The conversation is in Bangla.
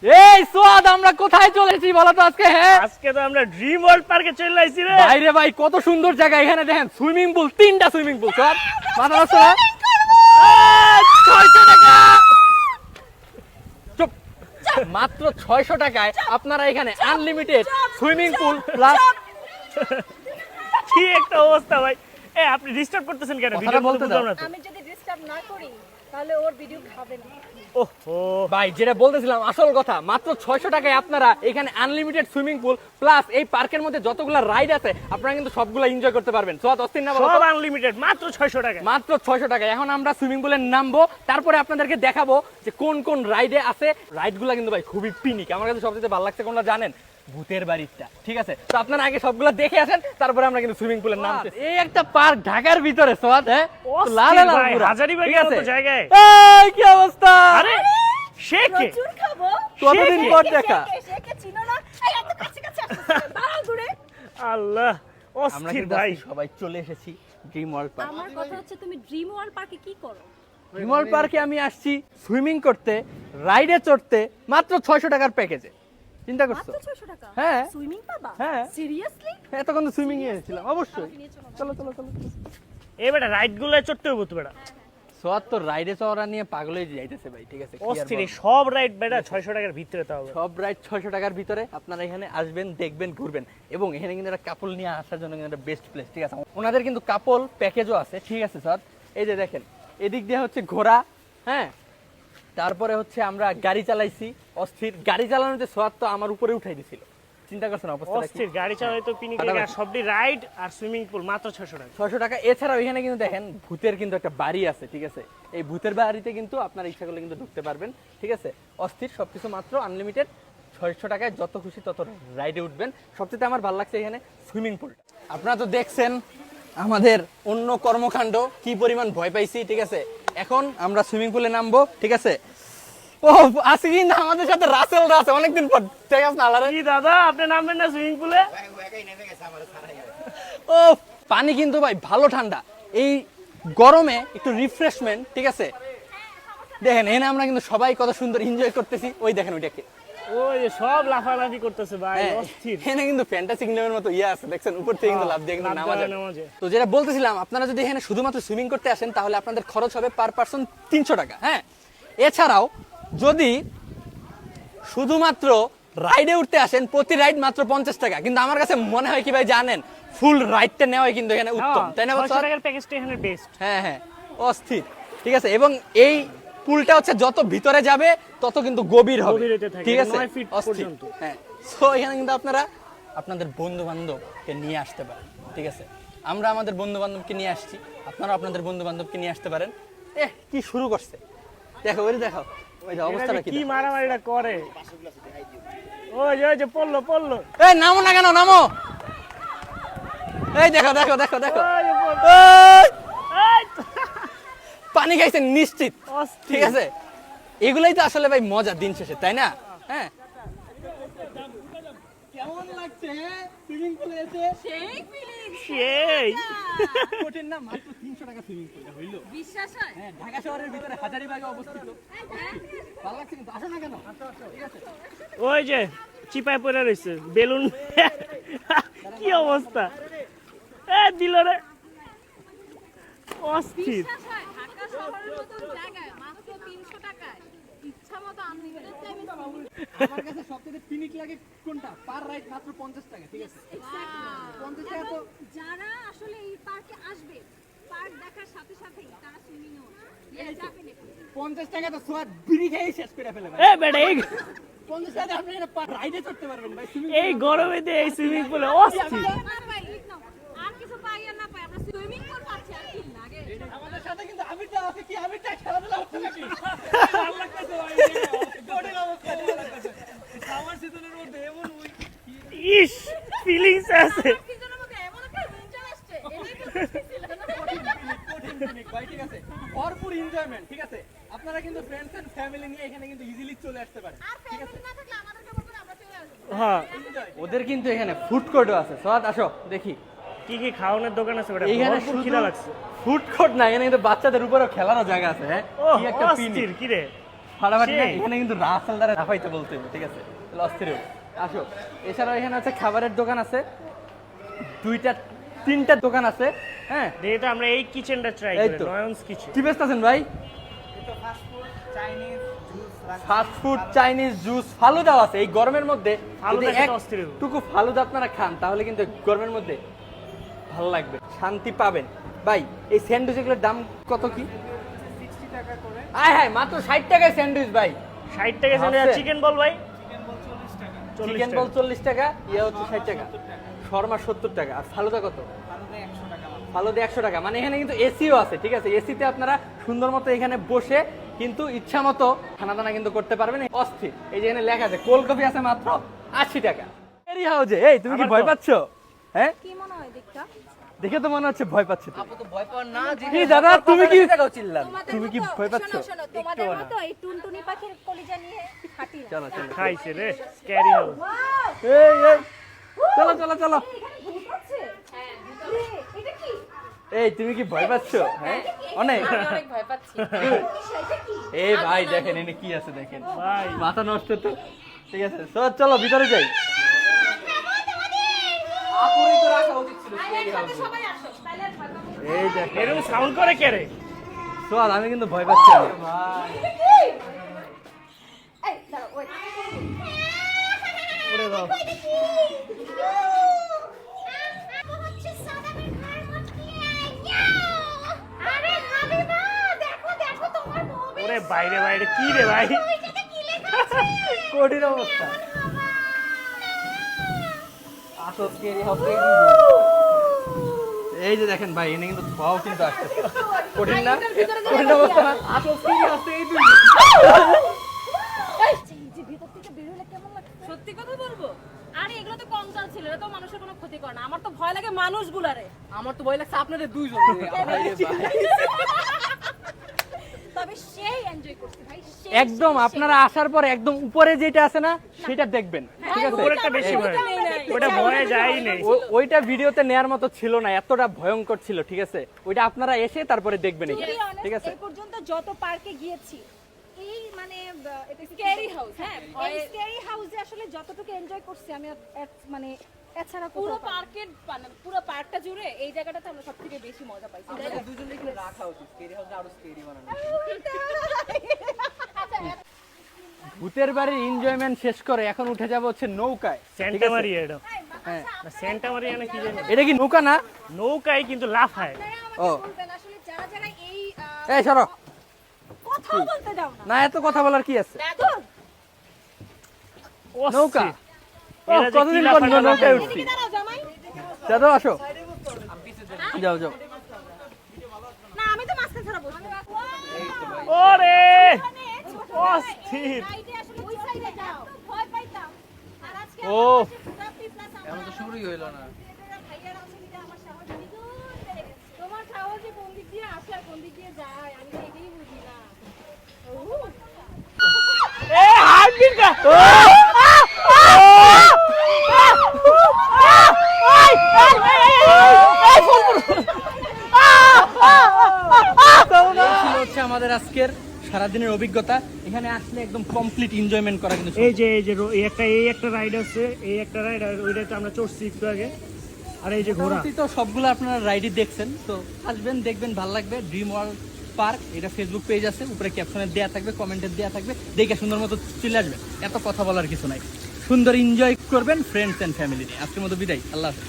এই সোয়াদ আমরা কোথায় চলেছি বলো তো আজকে? হ্যাঁ আজকে তো আমরা ড্রিম ওয়ার্ল্ড পার্কে চলে আইছি রে। ভাই রে ভাই, কত সুন্দর জায়গা। এখানে দেখেন সুইমিং পুল, 3টা সুইমিং পুল। সোয়াদ মাথা নষ্ট না। 600 টাকা। চুপ। মাত্র 600 টাকায় আপনারা এখানে আনলিমিটেড সুইমিং পুল প্লাস। কি একটা অবস্থা ভাই। আপনি ডিস্টার্ব করতেছেন কেন? ভিডিও বলতে দাও। আমি যদি ডিস্টার্ব না করি তাহলে ওর ভিডিও খাবে না। ওহো ভাই যেটা বলতেছিলাম আসল কথা, মাত্র 600 টাকায় আপনারা এখানে আনলিমিটেড সুইমিং পুল প্লাস এই পার্কের মধ্যে যতগুলা রাইড আছে আপনারা কিন্তু সবগুলা এনজয় করতে পারবেন। সোয়াদ অস্থির না বলো তো? সব আনলিমিটেড মাত্র 600 টাকা। মাত্র 600 টাকা। এখন আমরা সুইমিং পুলে নামবো, তারপরে আপনাদেরকে দেখাবো যে কোন কোন রাইডে আছে। রাইডগুলো কিন্তু ভাই খুবই পিনিক। আমার কাছে সবচেয়ে ভালো লাগছে কোনটা জানেন? ভূতের বাড়িটা। ঠিক আছে, তো আপনারা আগে সবগুলো দেখে আসেন, তারপরে আমরা কিন্তু সুইমিং পুলে নামতে। এই একটা পার্ক ঢাকার ভিতরে সোয়াদ। হ্যাঁ ভাই হাজারীবাগের মতো জায়গায়। এই কি অবস্থা! আরে সে কে? প্রচুর খাবো। কতদিন পর দেখা। কে চিনো না? এই এত কাছে কাছে আসছে দাঁড়াও দূরে। আল্লাহ আমরা অস্থির কিন্তু ভাই। সবাই চলে এসেছি ড্রিম ওয়ার্ল্ড পার্ক। আমার কথা হচ্ছে তুমি ড্রিম ওয়ার্ল্ড পার্কে কি করো? ড্রিম ওয়ার্ল্ড পার্কে আমি আসছি সুইমিং করতে, রাইডে চড়তে, মাত্র 600 টাকার প্যাকেজে। চিন্তা করছো? মাত্র 600 টাকা? হ্যাঁ। সুইমিং পাবা? হ্যাঁ। সিরিয়াসলি? এতক্ষণ তো সুইমিং এ ছিলাম। অবশ্যই। আমাকে নিয়ে চলো না। চলো চলো চলো। এই বেটা রাইড গুলো চড়তে হইব তো বেটা। সোয়াদ তো রাইডে চড়া নিয়ে পাগল হয়ে যাইতেছে ভাই। ঠিক আছে, কি আর অস্থির এই বলবো। সব রাইড বেটা 600 টাকার ভিতরে তাও। সব রাইড 600 টাকার ভিতরে। আপনারা এখানে আসবেন, দেখবেন, ঘুরবেন, এবং এখানে কিন্তু একটা কাপল নিয়ে আসার জন্য কিন্তু একটা বেস্ট প্লেস। ঠিক আছে, ওনাদের কিন্তু কাপল প্যাকেজও আছে। ঠিক আছে স্যার, এই যে দেখেন এদিক দিয়ে হচ্ছে ঘোড়া, হ্যাঁ, তারপরে হচ্ছে আমরা গাড়ি চালাইছি। অস্থির গাড়ি চালানোতে সোয়াদ তো আমার উপরে উঠাই দিছিল। চিন্তা করছেন অবস্থা? অস্থির গাড়ি চালাই তো পিনিক লাগে। আর সবটি রাইড আর সুইমিং পুল মাত্র 600 টাকা। 600 টাকা। এছাড়াও এখানে কিন্তু দেখেন ভূতের কিন্তু একটা বাড়ি আছে। ঠিক আছে, এই ভূতের বাড়িতে কিন্তু আপনার ইচ্ছা করলে কিন্তু ঢুকতে পারবেন। ঠিক আছে, অস্থির সবকিছু মাত্র আনলিমিটেড 600 টাকায় যত খুশি তত রাইডে উঠবেন। সবচেয়ে আমার ভালো লাগছে এখানে সুইমিং পুলটা। আপনারা তো দেখছেন আমাদের অন্য কর্মকাণ্ড, কি পরিমাণ ভয় পাইছি। ঠিক আছে, এখন আমরা সুইমিং পুলে নামবো। ঠিক আছে, ও আজকে কিন্তু আমাদের সাথে রাসেল আছে অনেকদিন পর। ঠিক আছে না আলারে? কি দাদা আপনি নামবেন না সুইমিং পুলে? ও পানি কিন্তু ভাই ভালো ঠান্ডা। এই গরমে একটু রিফ্রেশমেন্ট। ঠিক আছে, দেখেন এখানে আমরা কিন্তু সবাই কত সুন্দর এনজয় করতেছি। ওই দেখেন ওইটাকে, ওই যে সব লাফালাফি করতেছে ভাই। হ্যাঁ, অস্থির। এখানে কিন্তু ফ্যান্টাসি কিংডমের মতো ইয়ে আছে, দেখছেন উপর থেকে কিন্তু লাফ দিয়ে কিন্তু লাফ নামা যায়। দেওয়া নামা যায়। তো যেটা বলতেছিলাম, আপনারা যদি এখানে শুধুমাত্র সুইমিং করতে আসেন তাহলে আপনাদের খরচ হবে পার পারসন 300 টাকা। হ্যাঁ, এছাড়াও যদি শুধুমাত্র রাইডে উঠতে আসেন প্রতি রাইড মাত্র 50 টাকা। কিন্তু আমার কাছে মনে হয় কি ভাই জানেন, ফুল রাইডটা নেওয়াই কিন্তু এখানে উত্তম, তাই না? 600 টাকার প্যাকেজটা এখানে বেস্ট। হ্যাঁ হ্যাঁ, অস্থির। ঠিক আছে, এবং এই পুলটা হচ্ছে যত ভিতরে যাবে তত কিন্তু গভীর হবে। গভীর হতে থাকে, ঠিক আছে, 9 ফিট অস্থির। পর্যন্ত। হ্যাঁ, সো এখানে কিন্তু আপনারা আপনাদের বন্ধু বান্ধবকে নিয়ে আসতে পারেন। ঠিক আছে, আমরা আমাদের বন্ধু বান্ধবকে নিয়ে আসছি, আপনারা আপনাদের বন্ধু বান্ধবকে নিয়ে আসতে পারেন। কি শুরু করছে দেখো, ওই দেখো, ওই যে অবস্থাটা কি। কি মারামারিটা করে। ওই যে পড়লো। এই নামো না কেন, নামো। এই দেখো দেখো দেখো দেখো, ওই যে পড়লো। এই, এই তো। পানি খাইছেন নিশ্চিত। অস্থির। ঠিক আছে, এগুলাই তো আসলে ভাই মজা দিন শেষে, তাই না? হ্যাঁ, কেমন লাগছে সুইমিং পুলে এসে? সেই ফিলিং। সেই কঠিন না, মাত্র 300 টাকা সুইমিং পুলে হইলো। বিশ্বাস হয়? হ্যাঁ, ঢাকা শহরের ভিতরে হাজারীবাগে অবস্থিত। ভালো লাগছে কিন্তু, আসো না কেন? ঠিক আছে, ওই যে চিপায় পড়ে রইছে বেলুন। কি অবস্থা! দিল রে। অস্থির। বিশ্বাস হয়? ঢাকা শহরের মতো জায়গায় মাত্র 300 টাকায় ইচ্ছা মতো আনলিমিটেড টাইমে আমার কাছে সবচেয়ে পিনিক লাগে কোনটা? পার রাইড মাত্র 50 টাকা। ঠিক আছে, 50 টাকা তো। যারা আসলে এই পার্কে আসবে, পার্ক দেখার সাথে সাথেই তারা সুইমিং এ উঠবে। 50 টাকা তো সোয়াদ বিড়ি খেয়ে শেষ করে ফেলে ভাই। বেটা 50 টাকা আপনি এটা পার রাইডে চড়তে পারবেন ভাই। সুইমিং এই গরমে দিয়ে এই সুইমিং পুলে অস্থির। আর কিছু পাই আর না পাই আমরা সুইমিং পুল পাচ্ছি আর কি লাগে। আমাদের সাথে কিন্তু আমিরটা আছে। কি আমিরটা খেলাধুলা হচ্ছে নাকি? ভালো লাগতেছে ভাই, কঠিন অবস্থা। আমার সিজনের মধ্যে এমন ইস ফিলিংস আছে। সিজনের মধ্যে এমন একটা উইন্টার আসছে এটাই বুঝতেছিল না। কঠিন পিকনিক ভাই। ঠিক আছে, ভরপুর এনজয়মেন্ট। ঠিক আছে, আপনারা কিন্তু ফ্রেন্ডস এন্ড ফ্যামিলি নিয়ে এখানে কিন্তু ইজিলি চলে আসতে পারেন। আর ফ্যামিলি না থাকলে আমাদেরকে বলবেন আমরা চলে আসবো। হ্যাঁ, ওদের কিন্তু এখানে ফুড কোর্টও আছে। সোয়াদ আসো দেখি। কি খাওয়ানোর দোকান আছে বেটা? এখানে ভরপুর শুধু খিদা লাগছে। ফুড কোর্ট না, এখানে কিন্তু বাচ্চাদের উপরেও খেলারও জায়গা আছে। হ্যাঁ, ও কি একটা অস্থির পিনিক। কি রে। ফাটাফাটি না? সেই। এখানে কিন্তু রাসেল দ্বারা রাফাইতে বলতে হবে, ঠিক আছে? তাহলে অস্থির হবে। আসো, এছাড়াও এখানে আছে খাবারের দোকান আছে, 2-3টা দোকান আছে, হ্যাঁ। যেহেতু আমরা এই কিচেনটা ট্রাই এই করি তো। নয়নস কিচেন। কি বেচতেছেন ভাই? ফাস্ট ফুড, চাইনিজ জুস, ফালুদাও আছে। এই গরমের মধ্যে ফালুদা যদি খেতে অস্থির হবে। একটুকু ফালুদা আপনারা খান তাহলে কিন্তু এই গরমের মধ্যে ভালো লাগবে, শান্তি পাবেন। ভাই এই স্যান্ডউইচগুলোর দাম কত কি? 60 টাকা করে। আয় হায়, মাত্র 60 টাকায় স্যান্ডউইচ ভাই। 60 টাকা আছে? চিকেন বল ভাই, চিকেন বল 40 টাকা, ইয়া হচ্ছে 60 টাকা, শর্মা 70 টাকা, আর ফালুদা কত? ফালুদা 100 টাকা। মানে এখানে কিন্তু এসিও আছে, ঠিক আছে? এসিতে আপনারা সুন্দর মতো এখানে বসে কিন্তু ইচ্ছা মতো খানা দানা কিন্তু করতে পারবেন। অস্থির। এই যে এখানে লেখা আছে কোল্ড কফি আছে মাত্র 80 টাকা। এরি হাউজে, এই তুমি কি আবার ভয় তো। পাচ্ছ? হ্যাঁ, কি মনে হয় দেখটা? দেখে তো মনে হচ্ছে ভয় পাচ্ছ তুমি। আপু তো ভয় পাওয়ার না, কি দাদা, তুমি কি চিল্লান? তুমি কি ভয় পাচ্ছ? শোনো, তোমাদের মতো এই টুনটুনি পাখির কলিজা নিয়ে হাঁটি না। চলো চলো, খাইছে রে স্ক্যারি হাউস। এই এই চলো চলো চলো। ভূত আছে? হ্যাঁ, এটা কি? এই তুমি কি ভয় পাচ্ছ? হ্যাঁ, অনেক। আমি অনেক ভয় পাচ্ছি। এটা কি? এই ভাই দেখেন এনে কি আছে দেখেন, ভাই মাথা নষ্ট তো। ঠিক আছে, চলো ভিতরে যাই। আপুরই তো রাখা উচিত ছিল আরে scary একসাথে house-এ। সবাই আসো, তাহলে আর ভয় পাবো না। এই দেখেন, এরকম সাউন্ড করে কে রে? চল, আমি কিন্তু ভয় পাচ্ছি না। এটা কি? এই, দাঁড়াও, wait. ওরে বাবা, ওরে বাইরে বাইরে কি রে ভাই? কঠিন অবস্থা। আসো scary house-এ এই যে দেখেন ভাই, এনে কিন্তু ধোঁয়াও কিন্তু আসতেছে। কঠিন না? এটার ভিতরে যে কঠিন অবস্থা না? আসো scary house-এ এই দুই। এই, যে ভিতর থেকে বের হলে কেমন লাগে? সত্যি কথা বলবো, আরে এগুলো তো কঙ্কাল ছিল, এটা তো মানুষের কোনো ক্ষতি করে না। আমার তো ভয় লাগে মানুষগুলারে। আমার তো ভয় লাগছে আপনাদের দুইজন। তবে সেই এনজয় করছি ভাই, সেই একদম আপনারা আসার পর একদম উপরে যেটা আছে না সেটা দেখবেন, ঠিক আছে? উপরেরটা বেশি ভয়, ওটা ভয়ে যাই নেই। ওইটা ভিডিওতে নেয়ার মতো ছিল না, এতটা ভয়ঙ্কর ছিল, ঠিক আছে? ওইটা আপনারা এসে তারপরে দেখবেন এখানে, ঠিক আছে? এই পর্যন্ত যত পার্কে গিয়েছি এই মানে স্ক্যারি হাউস, হ্যাঁ, এই স্ক্যারি হাউসে আসলে যতটুকু এনজয় করছি আমি মানে এছাড়া পুরো কোথাও পার্কের পুরো পার্কটা জুড়ে এই জায়গাটাতে আমরা সবথেকে বেশি মজা পাইছি। আপনাদের দুইজনের এখানে রাখা উচিত, scary house-টা আরো scary বানানো। ভূতের বাড়ির এনজয়মেন্ট শেষ করে এখন উঠে যাব হচ্ছে নৌকায়, ঠিক সেন্টা আছে? মারিয়া এটা, হ্যাঁ, না সেন্টা মারিয়া না কি জানি, এটা কি নৌকা না? নৌকায় কিন্তু লাফায়। ও, বলবেন আসলে যারা যারা এই এই সরো কথা বলতে দাও না না, এত কথা বলার কি আছে? অস্থির। নৌকা, ও, এরা যে কি কতদিন পর লাফায় নৌকায় লাফায়। উঠছি। দাঁড়াও জামাই দাদা আসো, যাও যাও। না আমি তো মাঝখানে ছাড়া বসবো ওরে অস্থির। সাইডে আসলে ওই সাইডে যাও ভয় পাইতাম আর আজকে ও, এখন তো শুরুই হইলো না। ভাইয়ারা আছে মিটা আমার সাহস দ্বিগুণ বেড়ে গেছে তোমার সাহসে কোন দিক দিয়ে আসে আর কোন দিক দিয়ে যায় আমি তো এটাই বুঝি না। এ হার্টবিট কা ছিল হচ্ছে আমাদের আজকের সারাদিনের অভিজ্ঞতা। এখানে আসলে একদম কমপ্লিট এনজয়মেন্ট করা কিন্তু এই যে এই একটা রাইড আছে, এই একটা রাইড, আর ওইটাতে আমরা চড়ছি একটু আগে। আর এই যে ঘোড়া, মোটামুটি তো সবগুলো আপনারা রাইডই দেখছেন, তো আসবেন দেখবেন, ভালো লাগবে। ড্রিম ওয়ার্ল্ড পার্ক, এটা ফেসবুক পেজ আছে, উপরে ক্যাপশনে দেওয়া থাকবে, কমেন্টে দেওয়া থাকবে, দেখে সুন্দর মতো চলে আসবেন। এত কথা বলার কিছু নাই, সুন্দর এনজয় করবেন ফ্রেন্ডস এন্ড ফ্যামিলি নিয়ে। আজকের মতো বিদায়, আল্লাহ হাফেজ।